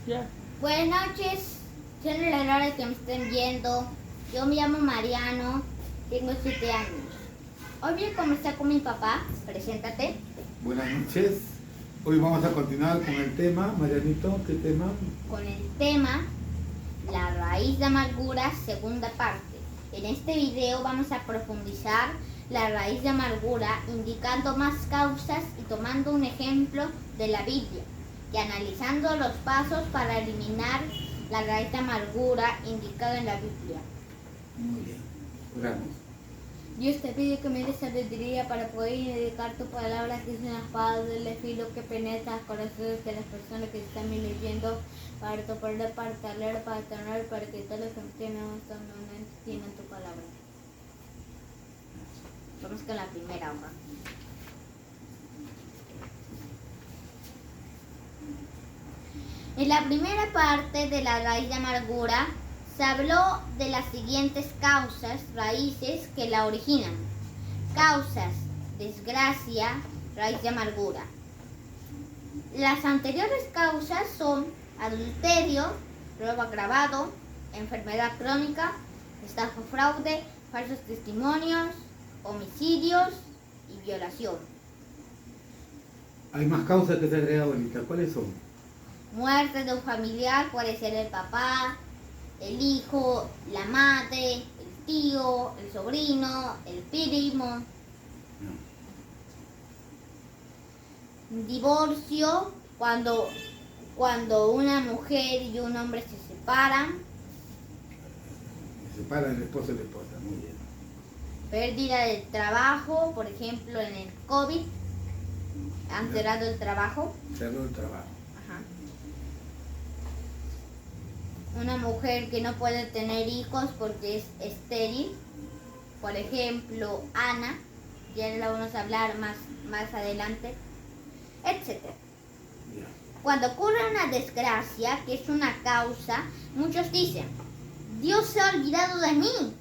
Ya. Buenas noches, son las horas que me estén viendo. Yo me llamo Mariano, tengo 7 años. Hoy voy a conversar con mi papá. Preséntate. Buenas noches. Hoy vamos a continuar con el tema, Marianito, ¿qué tema? Con el tema La raíz de amargura, segunda parte. En este video vamos a profundizar la raíz de amargura, indicando más causas y tomando un ejemplo de la Biblia, y analizando los pasos para eliminar la raíz de amargura indicada en la Biblia. Muy bien. Oramos. Dios, te pido que me des sabiduría para poder indicar tu palabra, que es una espada de filo que penetra los corazones de las personas que están leyendo, para tu poder, para leer, para tener, para que todos los que entiendan tu palabra. Vamos con la primera hoja. En la primera parte de la raíz de amargura se habló de las siguientes causas, raíces que la originan. Causas: desgracia, raíz de amargura. Las anteriores causas son adulterio, robo agravado, enfermedad crónica, estafa, fraude, falsos testimonios, homicidios y violación. Hay más causas que se han agregado ahorita. ¿Cuáles son? Muerte de un familiar, puede ser el papá, el hijo, la madre, el tío, el sobrino, el primo. Divorcio, cuando una mujer y un hombre se separan. Se separan el esposo y la esposa, muy bien. Pérdida del trabajo, por ejemplo en el COVID, han cerrado el trabajo. Cerró el trabajo. Ajá. Una mujer que no puede tener hijos porque es estéril, por ejemplo Ana, ya la vamos a hablar más adelante, etc. Cuando ocurre una desgracia, que es una causa, muchos dicen: Dios se ha olvidado de mí,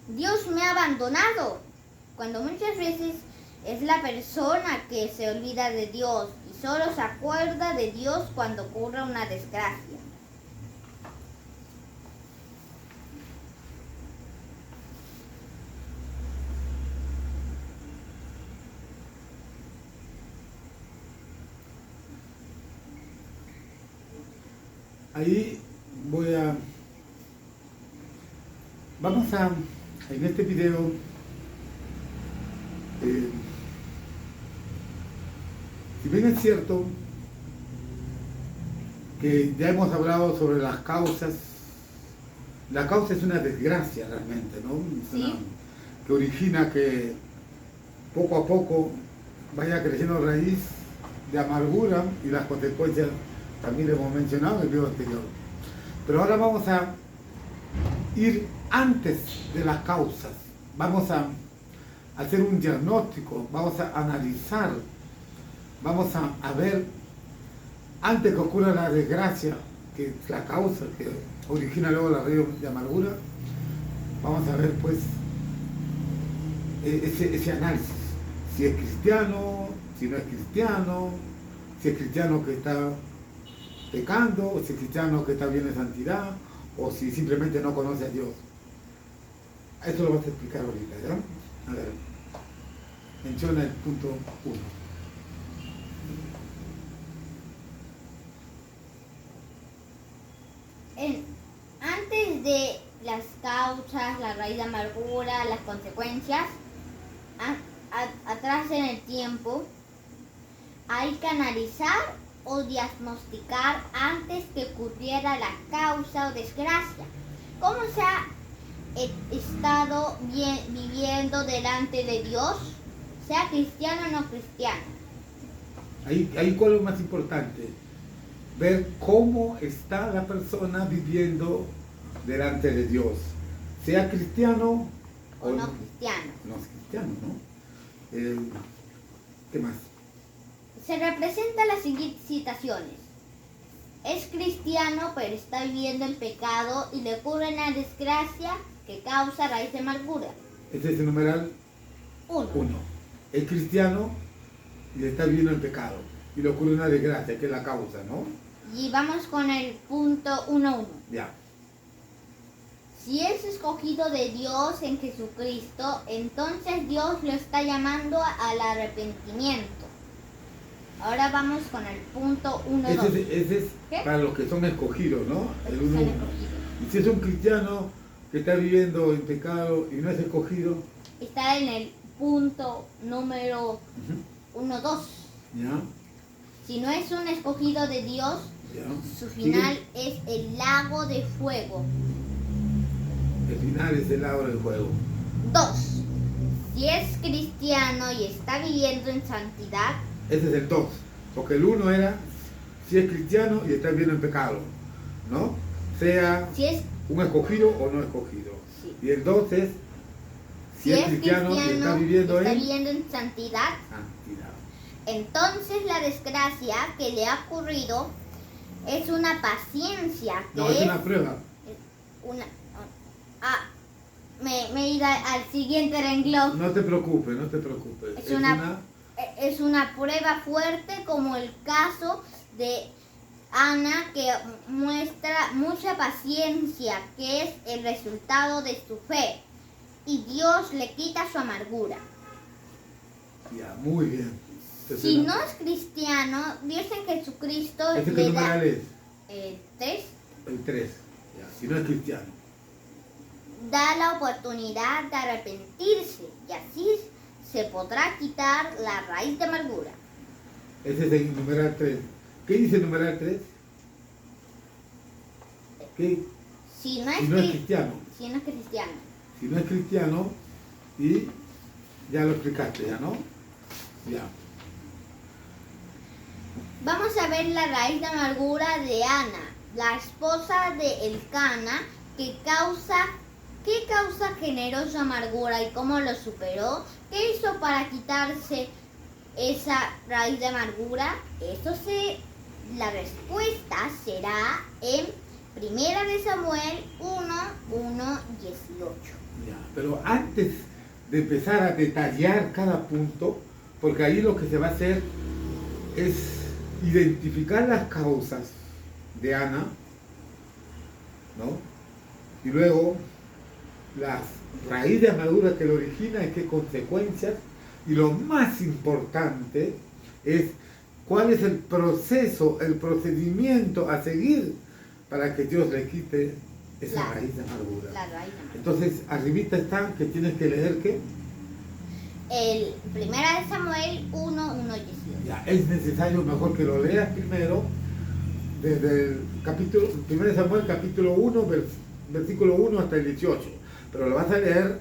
Dios me ha abandonado, cuando muchas veces es la persona que se olvida de Dios y solo se acuerda de Dios cuando ocurre una desgracia. Ahí vamos a, en este video, si bien es cierto que ya hemos hablado sobre las causas, la causa es una desgracia realmente, ¿no? Sí. Que origina que poco a poco vaya creciendo raíz de amargura, y las consecuencias también lo hemos mencionado en el video anterior. Pero ahora vamos a ir antes de las causas, vamos a hacer un diagnóstico, vamos a analizar, vamos a ver, antes que ocurra la desgracia, que es la causa que origina luego la raíz de amargura, vamos a ver pues ese análisis, si es cristiano, si no es cristiano, si es cristiano que está pecando, o si es cristiano que está bien en santidad, o si simplemente no conoce a Dios. Esto lo vas a explicar ahorita, ¿ya? A ver, menciona el punto 1. Antes de las causas, la raíz de amargura, las consecuencias, atrás en el tiempo, hay que analizar o diagnosticar antes que ocurriera la causa o desgracia. ¿Cómo se ha estado viviendo delante de Dios, sea cristiano o no cristiano? Ahí cuál es lo más importante, ver cómo está la persona viviendo delante de Dios, sea cristiano o no cristiano. No es cristiano, ¿no? ¿Qué más? Se representan las siguientes situaciones. Es cristiano pero está viviendo en pecado y le ocurre una desgracia que causa raíz de amargura. Este es el numeral 1. Es cristiano y está viviendo en pecado y le ocurre una desgracia que es la causa, ¿no? Y vamos con el punto 1.1. Ya. Si es escogido de Dios en Jesucristo, entonces Dios lo está llamando al arrepentimiento. Ahora vamos con el punto 1.2. Ese es ¿Qué? para los que son escogidos, ¿no? El Son 1.1. escogidos. Y si es un cristiano que está viviendo en pecado y no es escogido, Está en el punto número 1.2. ¿ya? Si no es un escogido de Dios, ¿Ya? su ¿Sigue? final es el lago de fuego. El final es el lago del juego. 2. Si es cristiano y está viviendo en santidad, Ese es el 2. Porque el 1 era si es cristiano y está viviendo en pecado, ¿no? Sea si es un escogido o no escogido. Sí. Y el 2 es si es cristiano y está viviendo en santidad, santidad. entonces la desgracia que le ha ocurrido es una paciencia que No, es una prueba. una me he ido al siguiente renglón. No te preocupes, no te preocupes. Es una prueba fuerte, como el caso de Ana, que muestra mucha paciencia, que es el resultado de su fe, y Dios le quita su amargura. Ya, muy bien. Si no es cristiano, Dios en Jesucristo ¿Este qué le da numeral es? 3, El 3. Ya, si no es cristiano. da la oportunidad de arrepentirse, y así se podrá quitar la raíz de amargura. Ese es el numeral 3. ¿Qué dice el numeral 3? ¿Qué? Si no es, Si no es cristiano. si no es cristiano. Si no es cristiano, y ya lo explicaste, ¿ya no? Ya. Vamos a ver la raíz de amargura de Ana, la esposa de Elcana, ¿qué causa generó su amargura y cómo lo superó? ¿Qué hizo para quitarse esa raíz de amargura? La respuesta será en 1 de Samuel 1:18. Ya, pero antes de empezar a detallar cada punto, porque ahí lo que se va a hacer es identificar las causas de Ana, ¿no? Y luego la raíz de amargura que lo origina y qué consecuencias, y lo más importante es cuál es el proceso, el procedimiento a seguir para que Dios le quite esa raíz de amargura. La raíz de amargura. Entonces, arribita está que tienes que leer ¿qué? El 1 de Samuel 1:18. Ya, es necesario mejor que lo leas primero desde el capítulo, 1 Samuel capítulo 1, versículo 1 hasta el 18. Pero lo vas a leer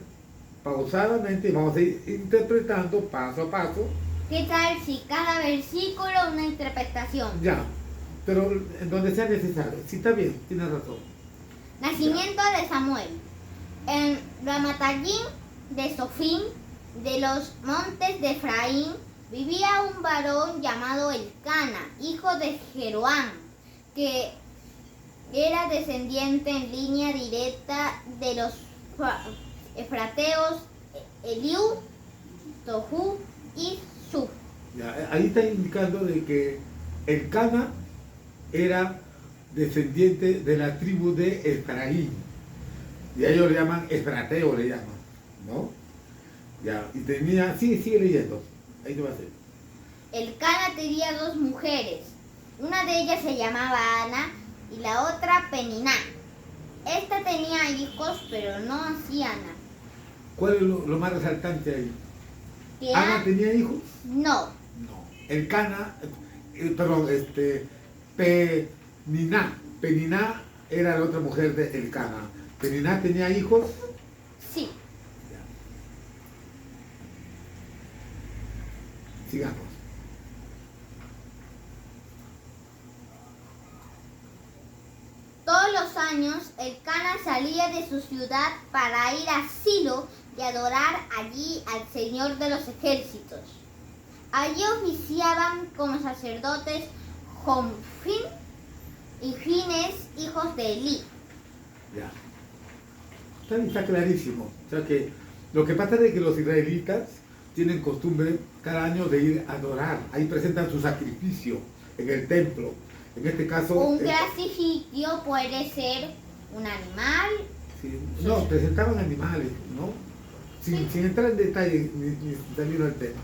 pausadamente y vamos a ir interpretando paso a paso. ¿Qué tal si cada versículo una interpretación? Ya, pero en donde sea necesario. Sí, está bien, tienes razón. Nacimiento de Samuel. En Ramatayim de Sofín, de los montes de Efraín, vivía un varón llamado Elcana, hijo de Jeroam, que era descendiente en línea directa de los efrateos Eliú, Tohu y Suf. Ya, ahí está indicando de que Elcana era descendiente de la tribu de Efraín. Y a ellos le llaman Efrateo, le llaman, ¿no? Ya, y tenía, sigue leyendo, ahí te va a hacer. Elcana tenía 2 mujeres. Una de ellas se llamaba Ana y la otra Peniná. Esta tenía hijos, pero no así Ana. ¿Cuál es lo más resaltante ahí? ¿Que ¿Ana tenía hijos? No. No. Elcana, Peniná era la otra mujer de Elcana. ¿Peniná tenía hijos? Sí. Ya. Sigamos. Todos los años Elcana salía de su ciudad para ir a Silo y adorar allí al Señor de los ejércitos. Allí oficiaban como sacerdotes Jonfín y Fines, hijos de Elí. Ya. Está clarísimo. O sea que lo que pasa es que los israelitas tienen costumbre cada año de ir a adorar. Ahí presentan su sacrificio en el templo. En este caso... Un clasificio puede ser un animal. Sí, no, presentaban animales, ¿no? Sin entrar en detalle ni salir del tema.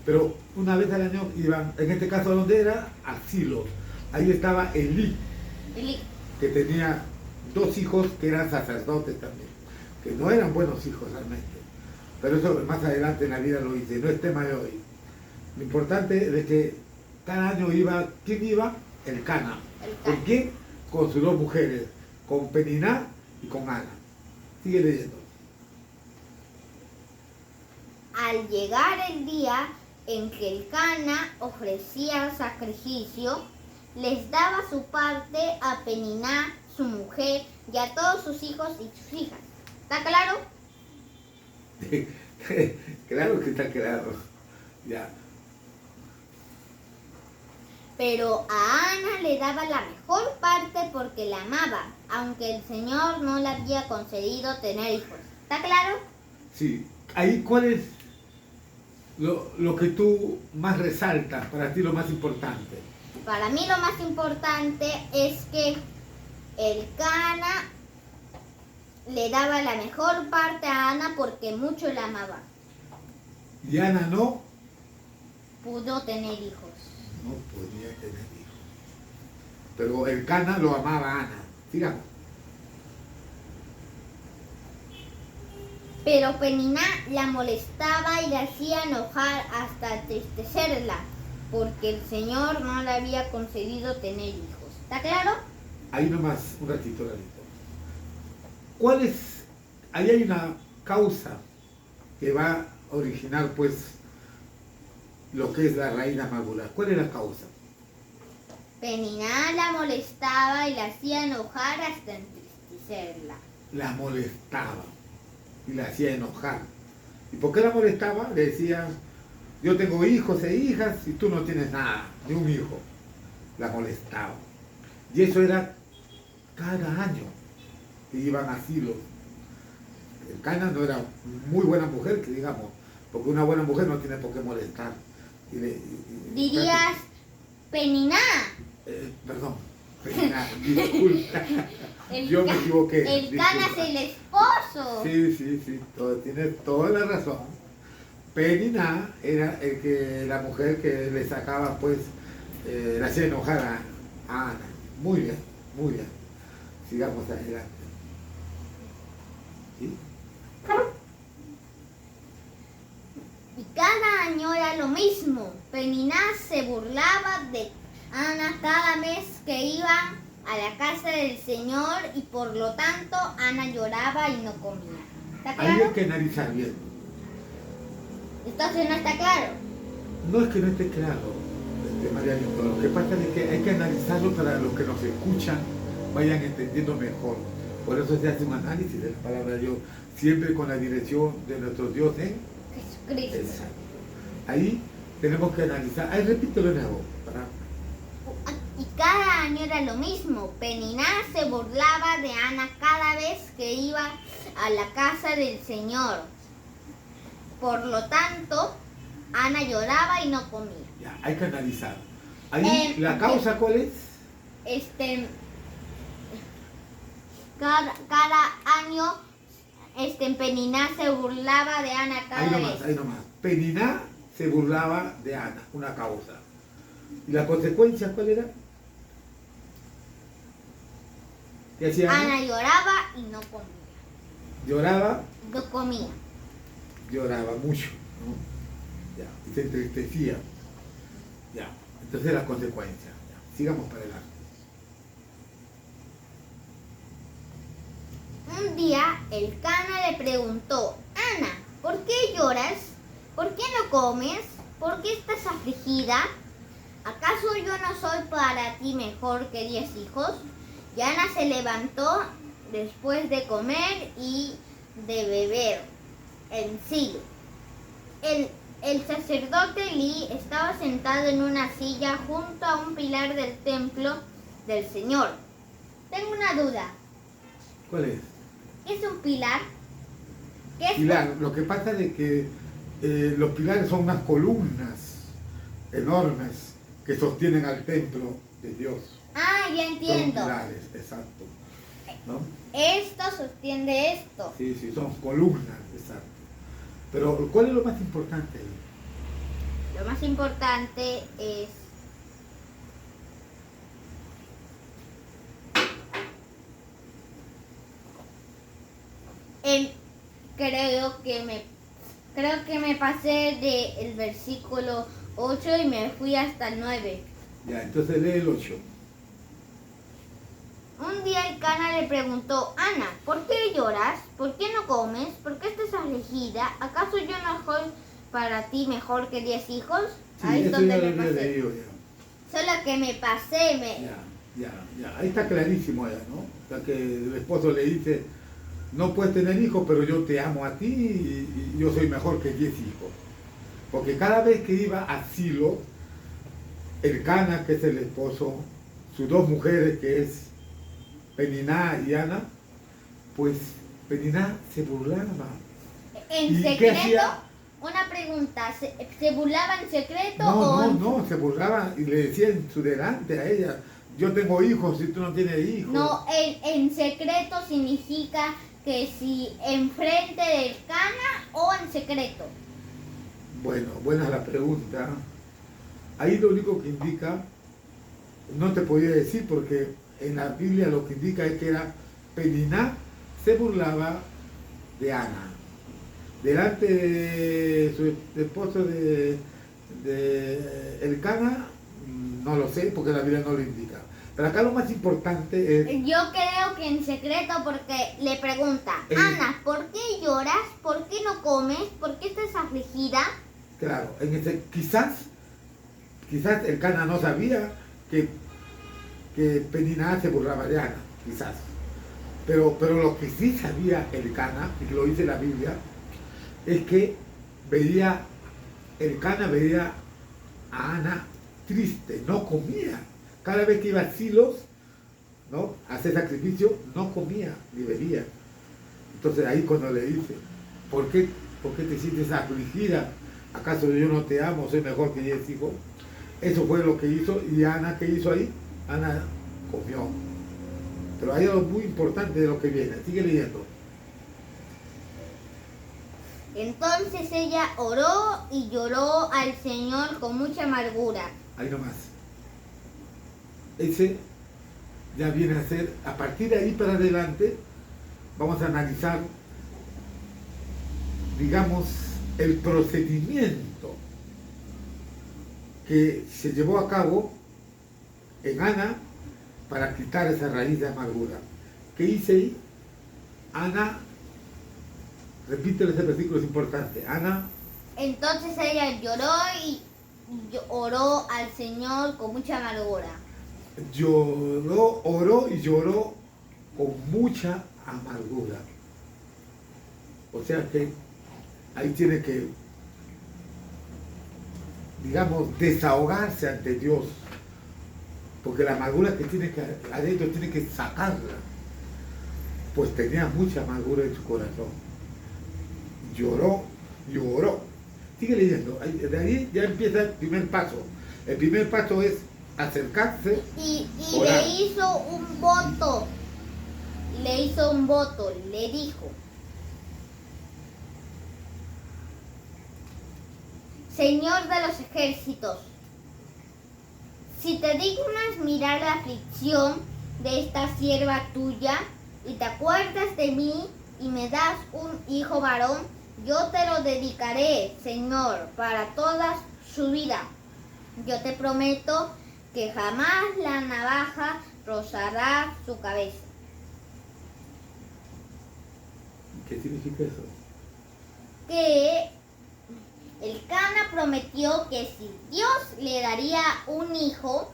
Pero una vez al año iban, en este caso, ¿dónde era? A Silo. Ahí estaba Elí, que tenía 2 hijos que eran sacerdotes también, que no eran buenos hijos realmente. Pero eso más adelante en la vida lo dice, no es tema de hoy. Lo importante es que cada año iba, ¿quién iba? El Cana. ¿Con quién? Con sus 2 mujeres, con Peniná y con Ana. Sigue leyendo. Al llegar el día en que el Cana ofrecía el sacrificio, les daba su parte a Peniná, su mujer, y a todos sus hijos y sus hijas. ¿Está claro? Claro que está claro. Ya. Pero a Ana le daba la mejor parte porque la amaba, aunque el Señor no le había concedido tener hijos. ¿Está claro? Sí. Ahí, ¿cuál es lo que tú más resaltas, para ti lo más importante? Para mí lo más importante es que el Cana le daba la mejor parte a Ana porque mucho la amaba. Y Ana no Pudo tener hijos. no podía tener hijos. Pero el Cana lo amaba a Ana. Sigamos. Pero Peniná la molestaba y la hacía enojar hasta entristecerla, porque el Señor no le había concedido tener hijos. ¿Está claro? Ahí nomás, un ratito, Lalito. ¿Cuál es? Ahí hay una causa que va a originar, pues, lo que es la raíz de amargura. ¿Cuál es la causa? Peniná la molestaba y la hacía enojar hasta entristecerla. La molestaba y la hacía enojar. ¿Y por qué la molestaba? Le decía, yo tengo hijos e hijas y tú no tienes nada, ni un hijo. La molestaba. Y eso era cada año que iban a asilo. El Cana no era muy buena mujer, que digamos, porque una buena mujer no tiene por qué molestar. Dirías, Peniná. Perdón, Peniná, disculpa. Yo me equivoqué. El Cana es el esposo. Sí, tienes toda la razón. Peniná era la mujer que le sacaba, pues, la hacía enojar a Ana. Muy bien, muy bien. Sigamos adelante. ¿Sí? Y cada año era lo mismo. Peniná se burlaba de Ana cada mes que iban a la casa del Señor y por lo tanto Ana lloraba y no comía. ¿Está Ahí claro? hay que analizar bien. Entonces no está claro. No es que no esté claro, María Lindo. Lo que pasa es que hay que analizarlo para los que nos escuchan vayan entendiendo mejor. Por eso se hace un análisis de la palabra de Dios, siempre con la dirección de nuestro Dios en Jesucristo. Exacto. Ahí tenemos que analizar. Ahí repítelo de nuevo. Y cada año era lo mismo. Peniná se burlaba de Ana cada vez que iba a la casa del Señor. Por lo tanto, Ana lloraba y no comía. Ya, hay que analizar. Ahí, ¿la causa cuál es? Cada año Peniná se burlaba de Ana cada vez. Ahí nomás. Peniná se burlaba de Ana, una causa. ¿Y la consecuencia cuál era? ¿Qué hacía Ana? Ana lloraba y no comía. Lloraba. No comía. Lloraba mucho, ¿no? Ya, y se entristecía. Ya, entonces las consecuencias. Ya, sigamos para adelante. Un día el Cana le preguntó, Ana, ¿por qué lloras? ¿Por qué no comes? ¿Por qué estás afligida? ¿Acaso yo no soy para ti mejor que 10 hijos? Y Ana se levantó después de comer y de beber en Silo. El sacerdote Elí estaba sentado en una silla junto a un pilar del templo del Señor. Tengo una duda. ¿Cuál es? ¿Qué es un pilar? ¿Qué es Pilar. Lo que pasa es que los pilares son unas columnas enormes que sostienen al templo de Dios. Ah, ya Son entiendo. pilares, exacto. ¿No? Esto sostiene esto. Sí, sí, son columnas, exacto. Pero, ¿cuál es lo más importante ahí? Lo más importante es el creo que me pasé del versículo 8 y me fui hasta el 9. Ya, entonces lee el 8. Un día el Cana le preguntó: Ana, ¿por qué lloras? ¿Por qué no comes? ¿Por qué estás afligida? ¿Acaso yo no soy para ti mejor que 10 hijos? Sí, Ahí es eso donde ya me lo había pasé. leído ya. Solo que me pasé, Ya. Ahí está clarísimo ya, ¿no? O sea, que el esposo le dice, no puedes tener hijos, pero yo te amo a ti y yo soy mejor que 10 hijos. Porque cada vez que iba a Silo, el Cana, que es el esposo, sus dos mujeres, que es Peniná y Ana, pues Peniná se burlaba. En ¿Y qué secreto, hacía? una pregunta, ¿se burlaba en secreto o No, se burlaba y le decía en su delante a ella, yo tengo hijos y tú no tienes hijos. No, en secreto significa que si enfrente del Cana o en secreto? Bueno, buena la pregunta. Ahí lo único que indica, no te podía decir porque en la Biblia lo que indica es que era Peniná se burlaba de Ana. Delante de su esposo de Elcana, no lo sé porque la Biblia no lo indica. Pero acá lo más importante es... Yo creo que en secreto porque le pregunta: Ana, ¿por qué lloras? ¿Por qué no comes? ¿Por qué estás afligida? Claro, quizás Elcana no sabía que Peniná se burlaba de Ana, quizás. Pero lo que sí sabía Elcana, y que lo dice la Biblia, es que Elcana veía a Ana triste, no comía. Cada vez que iba a Silos, ¿no?, a hacer sacrificio, no comía ni bebía. Entonces ahí cuando le dice, ¿por qué te sientes afligida? ¿Acaso yo no te amo? Soy mejor que 10 hijos. Eso fue lo que hizo. ¿Y Ana qué hizo ahí? Ana comió. Pero hay algo muy importante de lo que viene. Sigue leyendo. Entonces ella oró y lloró al Señor con mucha amargura. Ahí nomás. Ese ya viene a ser, a partir de ahí para adelante, vamos a analizar, digamos, el procedimiento que se llevó a cabo en Ana para quitar esa raíz de amargura. ¿Qué hice ahí? Ana, repítelo, ese versículo es importante. Ana. Entonces ella lloró y oró al Señor con mucha amargura. Oró y lloró con mucha amargura. O sea que ahí tiene que, digamos, desahogarse ante Dios. Porque la amargura que tiene que adentro tiene que sacarla. Pues tenía mucha amargura en su corazón. Lloró. Sigue leyendo. De ahí ya empieza el primer paso. El primer paso es acercarse. Y orar. le hizo un voto. Le dijo: Señor de los ejércitos, si te dignas mirar la aflicción de esta sierva tuya y te acuerdas de mí y me das un hijo varón, yo te lo dedicaré, Señor, para toda su vida. Yo te prometo que jamás la navaja rozará su cabeza. ¿Qué significa eso? Que el Cana prometió que si Dios le daría un hijo,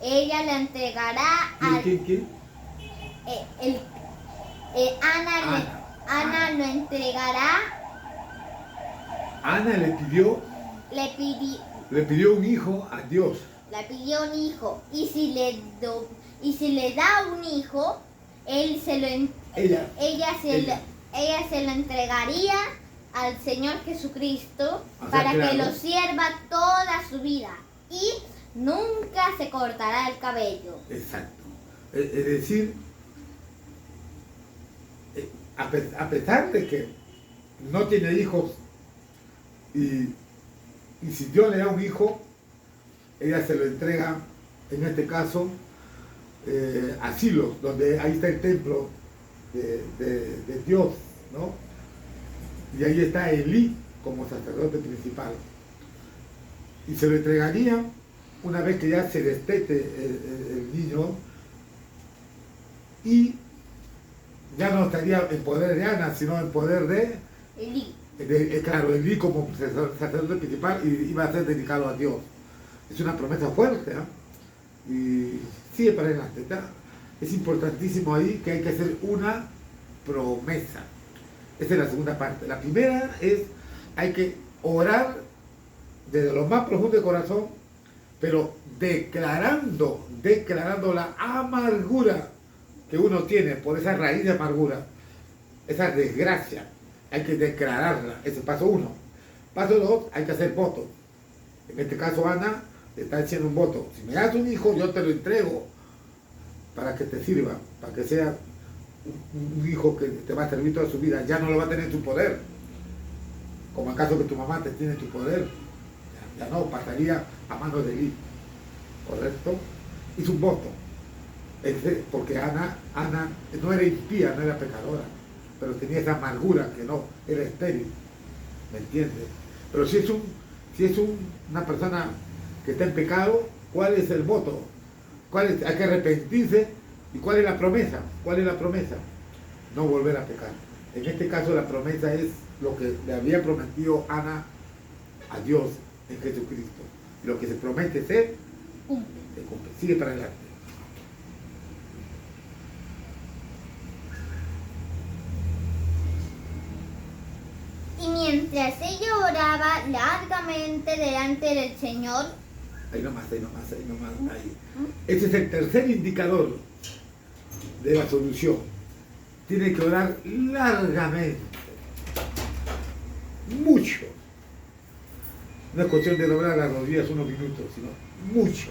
ella le entregará al... ¿Quién? Ana lo entregará. Ana le pidió un hijo a Dios. Le pidió un hijo. Y si le da un hijo, ella se lo entregaría al Señor Jesucristo, o sea, para claro, que lo sirva toda su vida. Y nunca se cortará el cabello. Exacto. Es decir, a pesar de que no tiene hijos y si Dios le da un hijo, ella se lo entrega, en este caso, a Silo, donde ahí está el templo de Dios, ¿no? Y ahí está Elí como sacerdote principal. Y se lo entregaría una vez que ya se destete el niño y ya no estaría en poder de Ana, sino en poder de Elí. Claro, Elí como sacerdote principal y iba a ser dedicado a Dios. Es una promesa fuerte, ¿eh? Y sigue para adelante. Es importantísimo ahí que hay que hacer una promesa. Esta es la segunda parte. La primera es, hay que orar desde lo más profundo del corazón, pero declarando la amargura que uno tiene por esa raíz de amargura, esa desgracia, hay que declararla. Ese es paso 1. Paso 2, hay que hacer votos. En este caso Ana está haciendo un voto. Si me das un hijo, yo te lo entrego para que te sirva, para que sea un hijo que te va a servir toda su vida. Ya no lo va a tener en tu poder, como el caso que tu mamá te tiene en tu poder. Ya no, pasaría a manos de Elí. ¿Correcto? Hizo un voto. Porque Ana no era impía, no era pecadora, pero tenía esa amargura que no, era estéril. ¿Me entiendes? Pero si es una persona que está en pecado, ¿cuál es el voto? Hay que arrepentirse. ¿Y cuál es la promesa? ¿Cuál es la promesa? No volver a pecar. En este caso la promesa es lo que le había prometido Ana a Dios en Jesucristo. Y lo que se promete ser, se cumple. Sigue para adelante. Y mientras ella oraba largamente delante del Señor, Ahí nomás. Ahí. Ese es el tercer indicador de la solución. Tiene que orar largamente. Mucho. No es cuestión de doblar las rodillas unos minutos, sino mucho.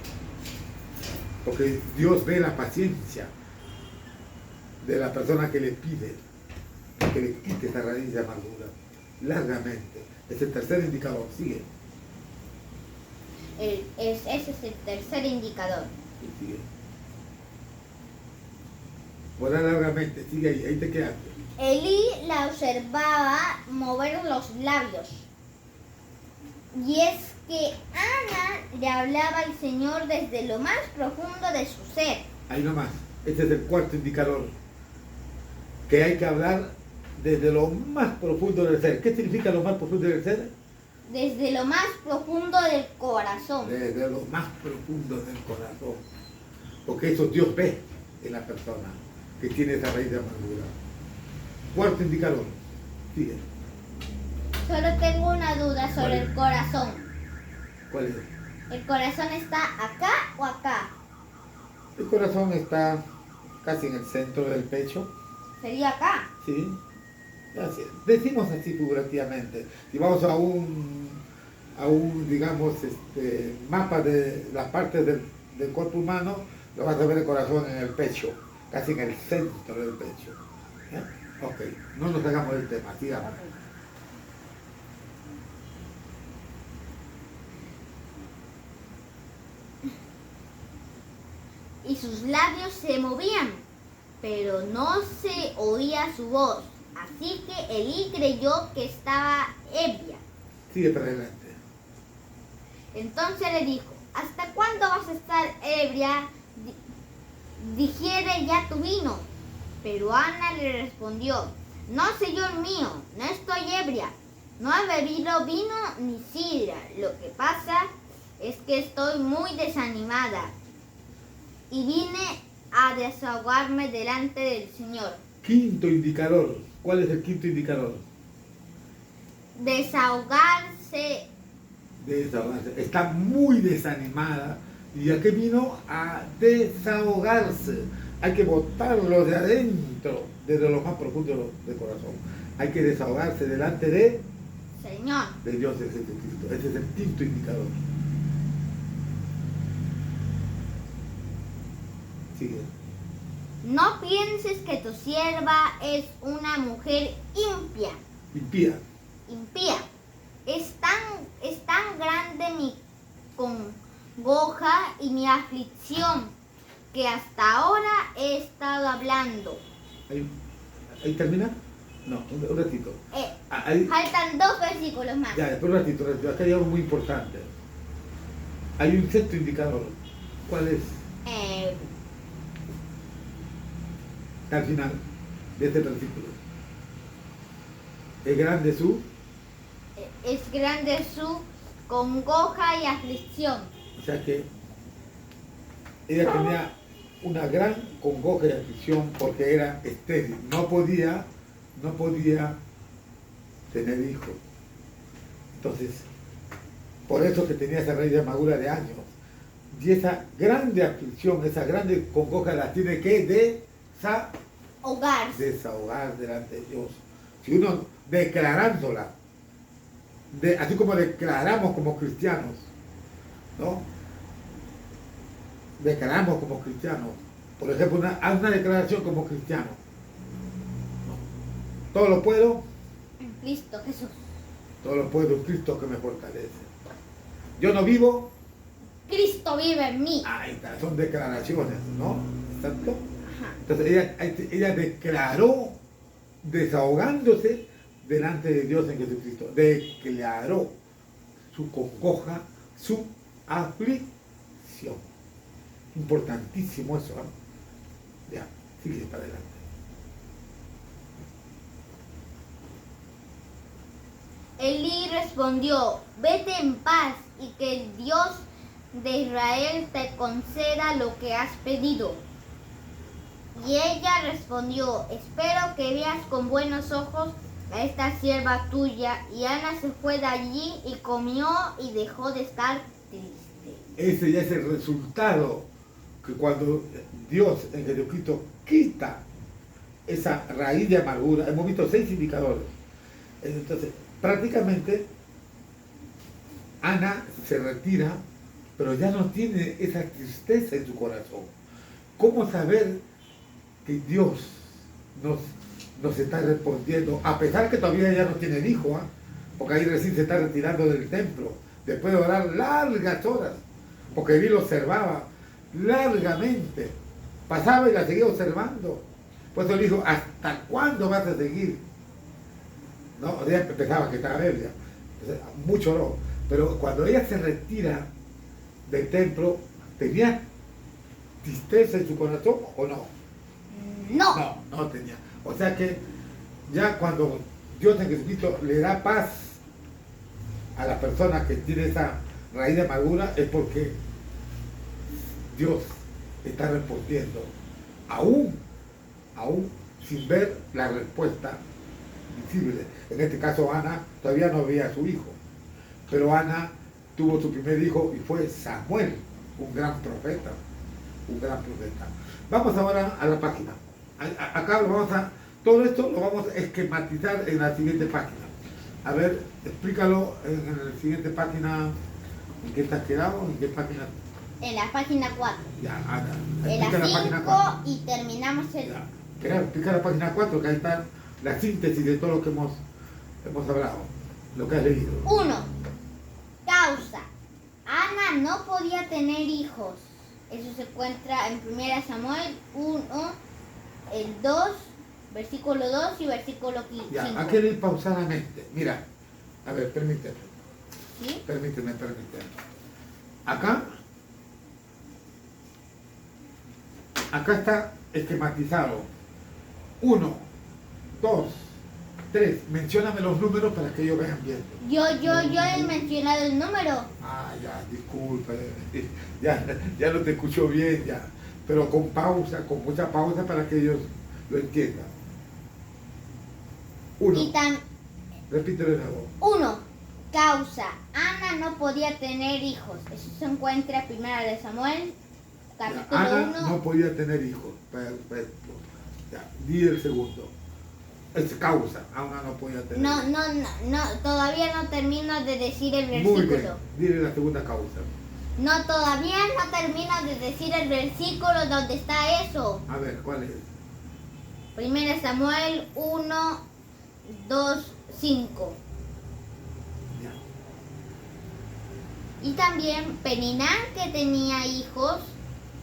Porque Dios ve la paciencia de la persona que le pide que le quite esa raíz de amargura. Largamente. Es el tercer indicador. Sigue. ese es el tercer indicador. Y sigue. Orar largamente. Sigue ahí te quedaste. Elí la observaba mover los labios. Y es que Ana le hablaba al Señor desde lo más profundo de su ser. Ahí nomás. Este es el cuarto indicador. Que hay que hablar desde lo más profundo del ser. ¿Qué significa lo más profundo del ser? Desde lo más profundo del corazón. Desde lo más profundo del corazón. Porque eso Dios ve en la persona que tiene esa raíz de amargura. Cuarto indicador. Sigue. Solo tengo una duda sobre el corazón. ¿Cuál es? ¿El corazón está acá o acá? El corazón está casi en el centro del pecho. Sería acá. Sí. Así, decimos así figurativamente. Si vamos a un digamos, mapa de las partes del cuerpo humano, lo vas a ver el corazón en el pecho, casi en el centro del pecho. ¿Eh? Ok, no nos hagamos del tema, sigamos. Y sus labios se movían, pero no se oía su voz. Así que Elí creyó que estaba ebria. Sigue para adelante. Entonces le dijo, ¿hasta cuándo vas a estar ebria? Digiere ya tu vino. Pero Ana le respondió, no, señor mío, no estoy ebria. No he bebido vino ni sidra. Lo que pasa es que estoy muy desanimada. Y vine a desahogarme delante del Señor. Quinto indicador. ¿Cuál es el quinto indicador? Desahogarse. Desahogarse. Está muy desanimada. ¿Y a qué vino? A desahogarse. Hay que botarlo de adentro, desde lo más profundo del corazón. Hay que desahogarse delante de Señor. Dios de Jesucristo. Ese es el quinto indicador. Sigue. No pienses que tu sierva es una mujer impía. Impía. Impía. Es tan grande mi congoja y mi aflicción que hasta ahora he estado hablando. ¿Ahí termina? No, un ratito. Faltan 2 versículos más. Ya, después un ratito. Acá hay algo muy importante. Hay un sexto indicador. ¿Cuál es? Al final de este versículo. Es grande su congoja y aflicción. O sea que ella tenía una gran congoja y aflicción porque era estéril. No podía tener hijos. Entonces, por eso que tenía esa raíz de amargura de años. Y esa grande aflicción, esa grande congoja la tiene que desahogar delante de Dios. Si uno declarándola, así como declaramos como cristianos, ¿no? Declaramos como cristianos. Por ejemplo, haz una declaración como cristiano. ¿No? Todo lo puedo en Cristo Jesús. Todo lo puedo en Cristo que me fortalece. Yo no vivo. Cristo vive en mí. Ahí está, son declaraciones, ¿no? ¿Exacto? Ajá. Entonces ella declaró, desahogándose delante de Dios en Jesucristo. Declaró su congoja, su aflicción. Importantísimo eso, ¿no? Ya, sigue para adelante. Elí respondió: vete en paz y que el Dios de Israel te conceda lo que has pedido. Y ella respondió: espero que veas con buenos ojos a esta sierva tuya. Y Ana se fue de allí y comió y dejó de estar triste. Ese ya es el resultado, que cuando Dios en Jesucristo quita esa raíz de amargura, hemos visto 6 indicadores. Entonces, prácticamente Ana se retira, pero ya no tiene esa tristeza en su corazón. ¿Cómo saber que Dios nos está respondiendo? A pesar que todavía ya no tiene hijo, ¿eh? Porque ahí recién se está retirando del templo, después de orar largas horas, porque él lo observaba largamente, pasaba y la seguía observando. Por eso le dijo: ¿hasta cuándo vas a seguir? No, ella pensaba que estaba ebria, mucho no, pero cuando ella se retira del templo, ¿tenía tristeza en su corazón o no? No. No tenía. O sea que ya cuando Dios en Jesucristo le da paz a la persona que tiene esa raíz de amargura, es porque Dios está respondiendo, aún sin ver la respuesta visible. En este caso Ana todavía no veía a su hijo, pero Ana tuvo su primer hijo y fue Samuel, un gran profeta. Vamos ahora a la página. Acá todo esto lo vamos a esquematizar en la siguiente página. A ver, explícalo en la siguiente página. ¿En qué estás quedado? ¿En qué página? En la página 4. Ya, Ana. En la 5 y terminamos el... Ya. Claro, explica la página 4, que ahí está la síntesis de todo lo que hemos hablado, lo que has leído. 1. Causa. Ana no podía tener hijos. Eso se encuentra en 1 Samuel 1, el 2, versículo 2 y versículo 5. Ya, hay que leer pausadamente. Mira, a ver, permíteme. ¿Sí? Permíteme. Acá está esquematizado. 1, 2, 3. Mencióname los números para que ellos vean bien. Yo he mencionado el número. Ah, ya, disculpa. Ya no te escucho bien, ya. Pero con pausa, con mucha pausa para que ellos lo entiendan. 1. Repítelo de nuevo. 1. Causa. Ana no podía tener hijos. Eso se encuentra en 1 Samuel, capítulo Ana 1. no podía tener hijos. Perfecto. Ya, di el segundo. Es causa. Ana no podía tener hijos. No, todavía no termino de decir el versículo. Muy bien. Dile la segunda causa. No, todavía no termino de decir el versículo donde está eso. A ver, ¿cuál es? 1 Samuel 1, 2, 5. Ya. Y también Peninán, que tenía hijos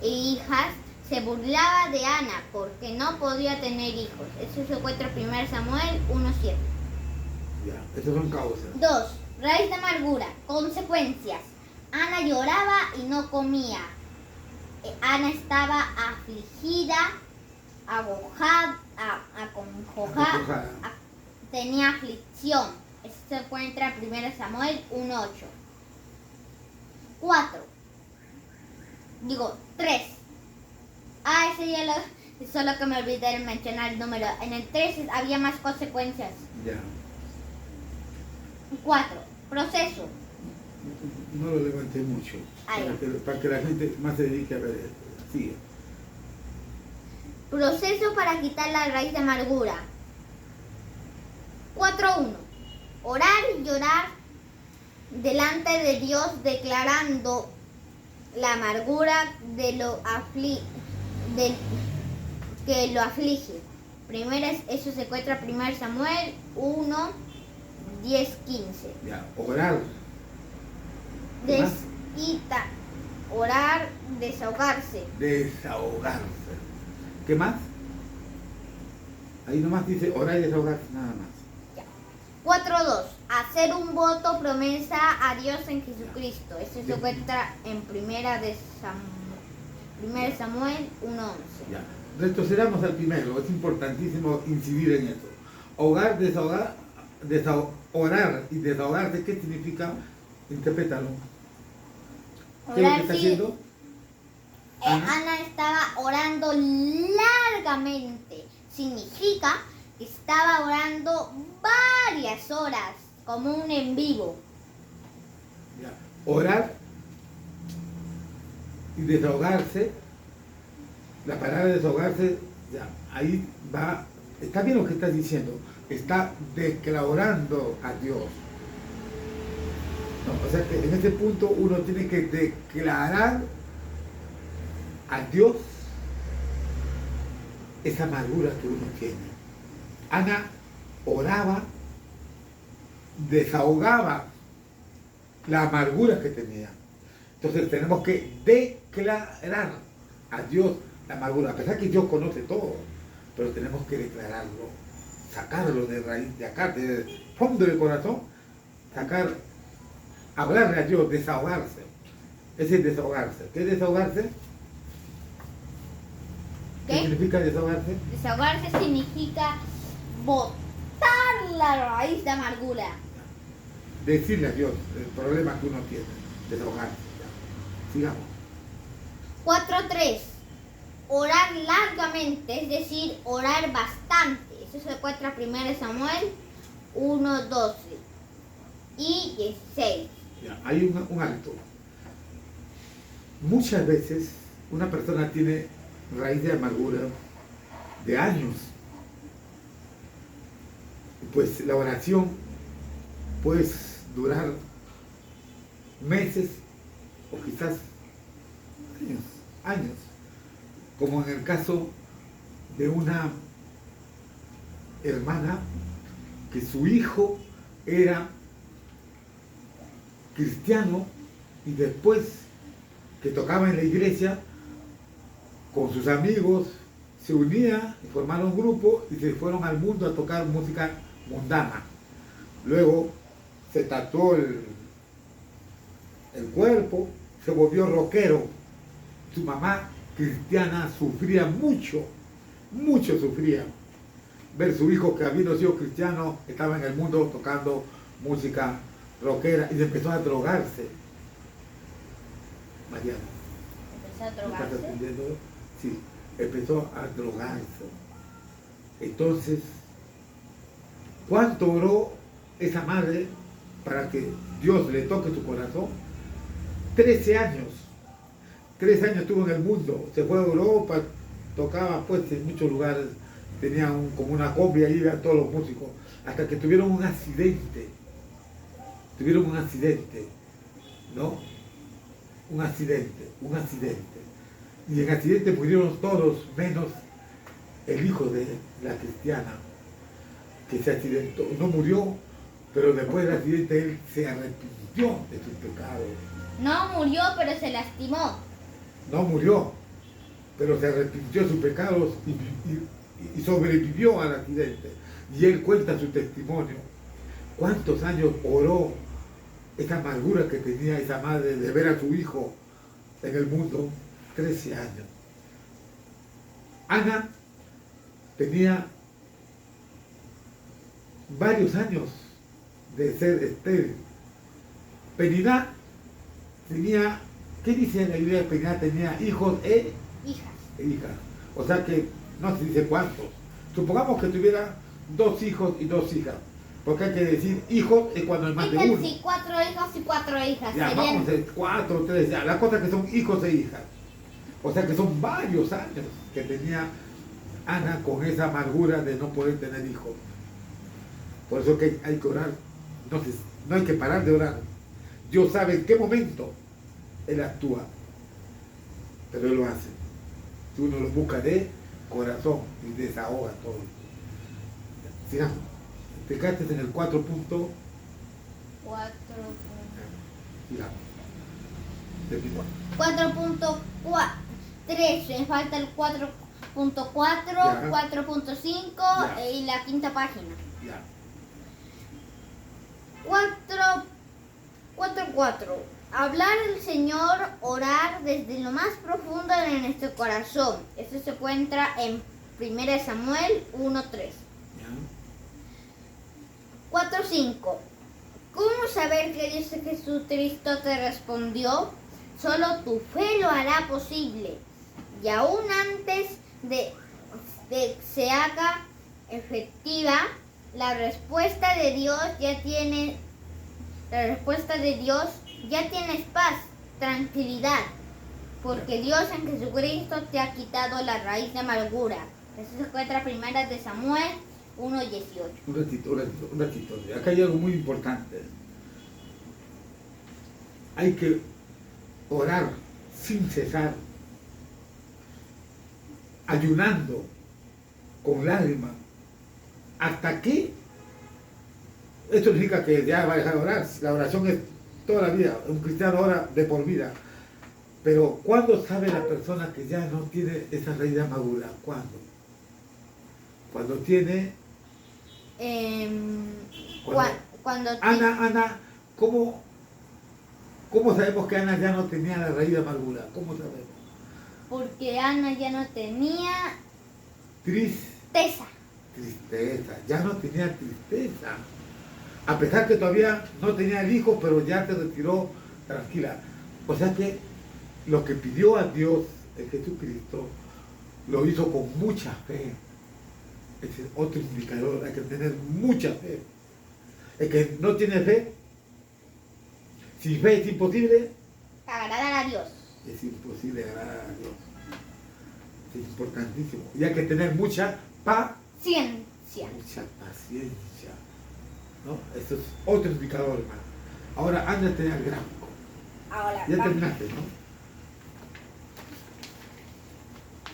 e hijas, se burlaba de Ana porque no podía tener hijos. Eso se encuentra en 1 Samuel 1, 7. Ya, esas son causas. 2. Raíz de amargura. Consecuencias. Ana lloraba y no comía. Ana estaba afligida, acongojada, tenía aflicción. Esto se encuentra en 1 Samuel 1:8. 3. Ese ya solo que me olvidé de mencionar el número. En el 3 había más consecuencias. Ya. 4. Proceso. No lo levanté mucho. Para que la gente más se dedique a ver esto. Sigue. Proceso para quitar la raíz de amargura. 4.1. Orar y llorar delante de Dios declarando la amargura que lo aflige. Eso se encuentra en 1 Samuel 1, 10, 15. Ya, orar. Orar, desahogarse. Desahogarse. ¿Qué más? Ahí nomás dice orar y desahogarse, nada más. 4.2. Hacer un voto promesa a Dios en Jesucristo. Eso se encuentra en 1 Samuel 1.11. Ya. Retrocedamos al primero. Es importantísimo incidir en eso. Orar, orar y desahogarse. ¿Qué significa? Interprétalo. ¿Qué es lo que está haciendo? Ana estaba orando largamente. Significa que estaba orando varias horas, como un en vivo. Ya. Orar y desahogarse. La palabra desahogarse, ya, ahí va. Está bien lo que estás diciendo. Está declarando a Dios. No, o sea que en este punto uno tiene que declarar a Dios esa amargura que uno tiene. Ana oraba, desahogaba la amargura que tenía. Entonces tenemos que declarar a Dios la amargura, a pesar que Dios conoce todo, pero tenemos que declararlo, sacarlo de raíz, de acá, del fondo del corazón, hablarle a Dios, desahogarse. Ese es desahogarse. ¿Qué es desahogarse? ¿Qué significa desahogarse? Desahogarse significa botar la raíz de amargura. Decirle a Dios el problema que uno tiene. Desahogarse. Sigamos. 4.3. Orar largamente, es decir, orar bastante. Eso se encuentra en 1 Samuel 1:12 y 16. Ya, hay un alto. Muchas veces una persona tiene raíz de amargura de años. Pues la oración puede durar meses o quizás años, como en el caso de una hermana que su hijo era cristiano y después que tocaba en la iglesia con sus amigos se unía y formaron un grupo y se fueron al mundo a tocar música mundana. Luego se tatuó el cuerpo, se volvió rockero. Su mamá cristiana sufría mucho sufría ver su hijo que habiendo sido cristiano estaba en el mundo tocando música rockera y empezó a drogarse. Mariana. ¿Empezó a drogarse? ¿Estás entendiendo? Sí, empezó a drogarse. Entonces, ¿cuánto oró esa madre para que Dios le toque su corazón? 13 años. 3 años estuvo en el mundo. Se fue a Europa, tocaba pues en muchos lugares. Tenía como una combi ahí a todos los músicos. Hasta que tuvieron un accidente. ¿No? un accidente. Y en accidente murieron todos, menos el hijo de la cristiana, que se accidentó. No murió, pero después del accidente él se arrepintió de sus pecados. No murió, pero se lastimó. No murió, pero se arrepintió de sus pecados y sobrevivió al accidente. Y él cuenta su testimonio. ¿Cuántos años oró esa amargura que tenía esa madre de ver a su hijo en el mundo? 13 años. Ana tenía varios años de ser estéril. Peniná tenía, ¿qué dice en la Biblia? Peniná tenía hijos e hijas. O sea que no se dice cuántos. Supongamos que tuviera 2 hijos y 2 hijas. Porque hay que decir hijos es cuando hay más de uno. Sí, 4 hijos y 4 hijas. Ya, Serían... vamos a 4, 3, ya. La cosa es que son hijos e hijas. O sea que son varios años que tenía Ana con esa amargura de no poder tener hijos. Por eso que hay que orar. No hay que parar de orar. Dios sabe en qué momento Él actúa. Pero Él lo hace. Si uno lo busca de corazón y desahoga todo. Sigamos. Te quedaste en el 4 punto. 4. Sigamos. Terminó. 4.3, me falta el 4.4, 4.5 y la quinta página. Ya. 4.4. Hablar al Señor, orar desde lo más profundo de nuestro corazón. Esto se encuentra en 1 Samuel 1.3. 4.5. ¿Cómo saber que Dios Jesucristo te respondió? Solo tu fe lo hará posible. Y aún antes de se haga efectiva, la respuesta de Dios ya tienes paz, tranquilidad, porque Dios en Jesucristo te ha quitado la raíz de amargura. Eso se encuentra en 1 Samuel 1.18. Un ratito. Acá hay algo muy importante. Hay que orar sin cesar, ayunando con lágrimas, hasta que esto significa que ya va a dejar de orar. La oración es toda la vida, un cristiano ora de por vida. Pero ¿cuándo sabe la persona que ya no tiene esa raíz de amargura? ¿Cuándo? Cuando tiene... Cuando Ana, ¿cómo sabemos que Ana ya no tenía la raíz de amargura? ¿Cómo sabemos? Porque Ana ya no tenía Tristeza, ya no tenía tristeza. A pesar que todavía no tenía el hijo, pero ya se retiró tranquila. O sea que lo que pidió a Dios en Jesucristo lo hizo con mucha fe. Ese es otro indicador, hay que tener mucha fe. El que no tiene fe, sin fe es imposible agradar a Dios. Es imposible agradar a Dios. Es importantísimo. Y hay que tener mucha Ciencia. mucha paciencia. ¿No? Eso es otro indicador, hermano. Ahora ándate al gráfico. Ahora, Ya terminaste, ¿no?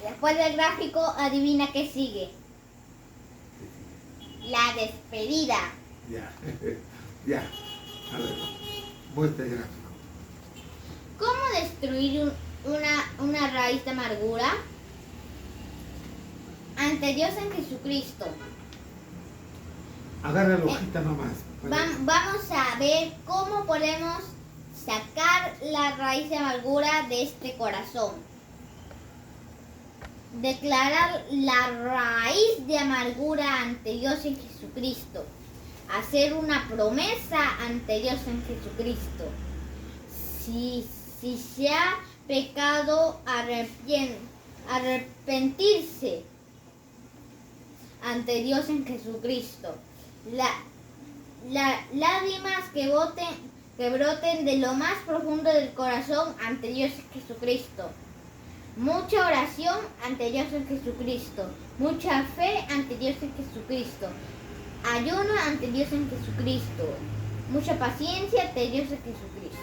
Después del gráfico, adivina qué sigue. La despedida. Ya. Ya. A ver, muestra el gráfico. ¿Cómo destruir una raíz de amargura? Ante Dios en Jesucristo. Agarra la hojita nomás. Vamos a ver cómo podemos sacar la raíz de amargura de este corazón. Declarar la raíz de amargura ante Dios en Jesucristo. Hacer una promesa ante Dios en Jesucristo. Si se ha pecado, arrepentirse ante Dios en Jesucristo. Lágrimas que broten de lo más profundo del corazón ante Dios en Jesucristo. Mucha oración ante Dios en Jesucristo. Mucha fe ante Dios en Jesucristo. Ayuno ante Dios en Jesucristo. Mucha paciencia ante Dios en Jesucristo.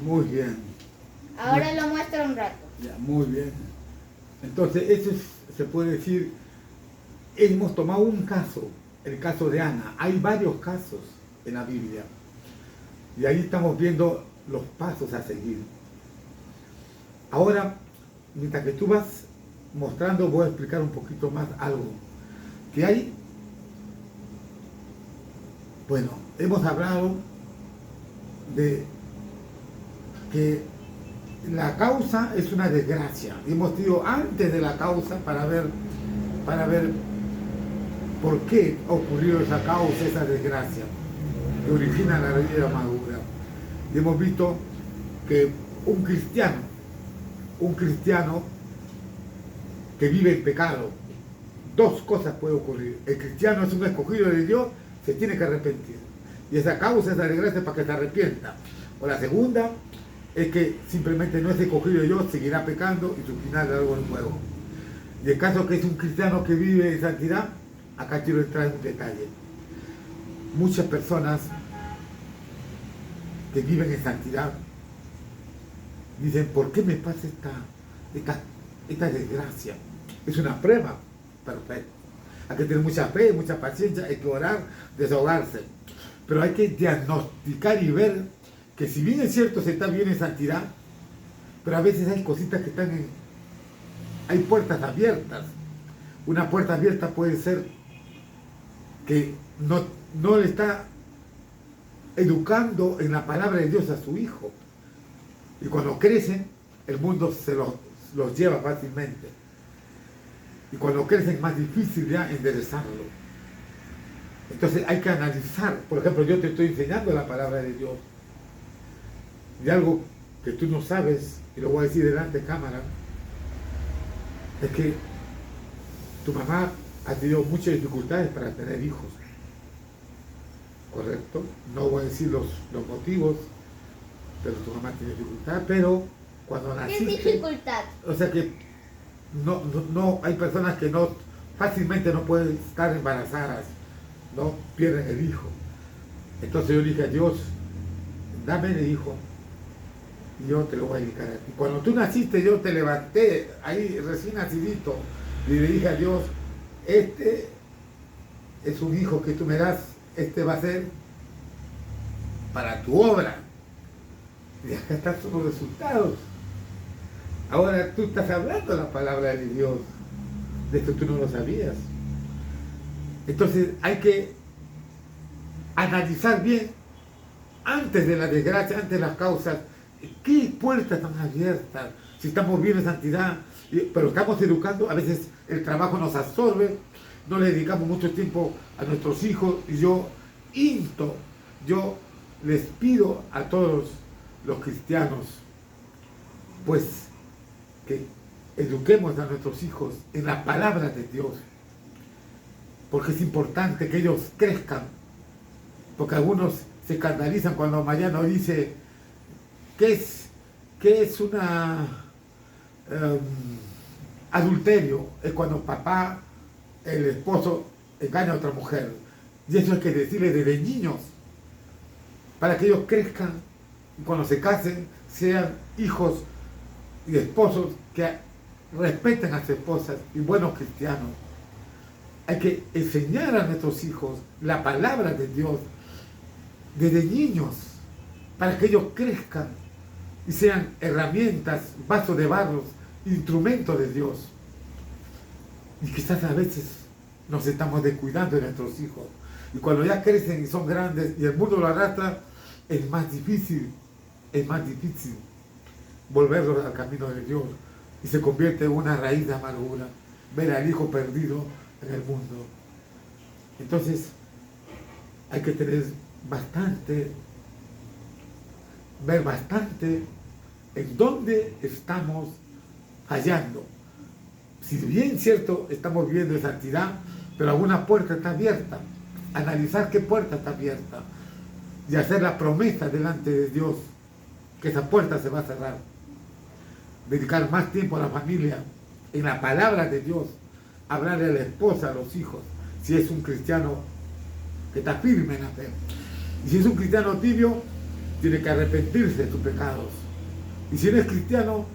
Muy bien. Ahora lo muestro un rato. Ya, muy bien. Entonces, se puede decir, hemos tomado un caso, el caso de Ana. Hay varios casos en la Biblia. Y ahí estamos viendo los pasos a seguir. Ahora, mientras que tú vas mostrando, voy a explicar un poquito más algo. Que hay, bueno, hemos hablado de que la causa es una desgracia. Hemos ido antes de la causa para ver por qué ha ocurrido esa causa, esa desgracia que origina la raíz de la amargura. Y hemos visto que un cristiano que vive en pecado, dos cosas pueden ocurrir. El cristiano es un escogido de Dios, se tiene que arrepentir. Y esa causa, esa desgracia, para que se arrepienta. O la segunda es que simplemente no es escogido de Dios, seguirá pecando y su final es algo nuevo. Y el caso que es un cristiano que vive en santidad, acá quiero entrar en un detalle. Muchas personas que viven en santidad dicen, ¿por qué me pasa esta desgracia? Es una prueba. Perfecto. Hay que tener mucha fe, mucha paciencia, hay que orar, desahogarse. Pero hay que diagnosticar y ver que si bien es cierto se está bien en santidad, pero a veces hay cositas que están hay puertas abiertas. Una puerta abierta puede ser que no le está educando en la palabra de Dios a su hijo. Y cuando crecen, el mundo se los lleva fácilmente. Y cuando crecen es más difícil ya enderezarlo. Entonces hay que analizar. Por ejemplo, yo te estoy enseñando la palabra de Dios. Y algo que tú no sabes, y lo voy a decir delante de cámara, es que tu mamá ha tenido muchas dificultades para tener hijos. ¿Correcto? No voy a decir los motivos, pero tu mamá tiene dificultad, pero cuando naciste... ¿Qué dificultad? O sea que no hay personas que fácilmente no pueden estar embarazadas, no pierden el hijo. Entonces yo dije a Dios, dame el hijo y yo te lo voy a dedicar a ti. Cuando tú naciste yo te levanté ahí recién nacidito y le dije a Dios, este es un hijo que tú me das, este va a ser para tu obra. Y acá están los resultados. Ahora tú estás hablando la palabra de Dios. De esto tú no lo sabías. Entonces hay que analizar bien, antes de la desgracia, antes de las causas, qué puertas están abiertas. Si estamos bien en santidad, pero estamos educando, a veces el trabajo nos absorbe, no le dedicamos mucho tiempo a nuestros hijos. Y yo les pido a todos los cristianos, pues, que eduquemos a nuestros hijos en la palabra de Dios, porque es importante que ellos crezcan, porque algunos se escandalizan cuando Mariano dice que es una adulterio, es cuando papá, el esposo, engaña a otra mujer, y eso hay que decirle desde niños, para que ellos crezcan y cuando se casen sean hijos y esposos que respeten a sus esposas y buenos cristianos. Hay que enseñar a nuestros hijos la palabra de Dios desde niños, para que ellos crezcan y sean herramientas, vasos de barro, instrumentos de Dios. Y quizás a veces nos estamos descuidando de nuestros hijos. Y cuando ya crecen y son grandes y el mundo lo arrastra, es más difícil volverlos al camino de Dios, y se convierte en una raíz de amargura ver al hijo perdido en el mundo. Entonces hay que ver bastante en dónde estamos fallando. Si bien cierto estamos viendo en santidad, pero alguna puerta está abierta, analizar qué puerta está abierta y hacer la promesa delante de Dios que esa puerta se va a cerrar. Dedicar más tiempo a la familia, en la palabra de Dios, hablarle a la esposa, a los hijos, si es un cristiano que está firme en la fe. Y si es un cristiano tibio, tiene que arrepentirse de sus pecados. Y si no es cristiano,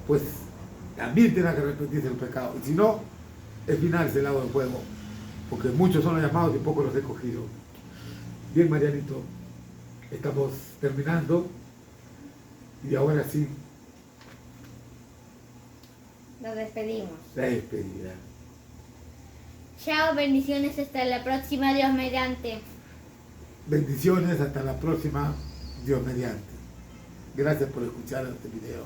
pues también tiene que arrepentirse de sus pecados. Y si no, es final ese lago de fuego, porque muchos son los llamados y pocos los he cogido. Bien, Marianito, estamos terminando y ahora sí, Nos despedimos. la despedida. Chao, bendiciones, hasta la próxima, Dios mediante. Bendiciones, hasta la próxima, Dios mediante. Gracias por escuchar este video.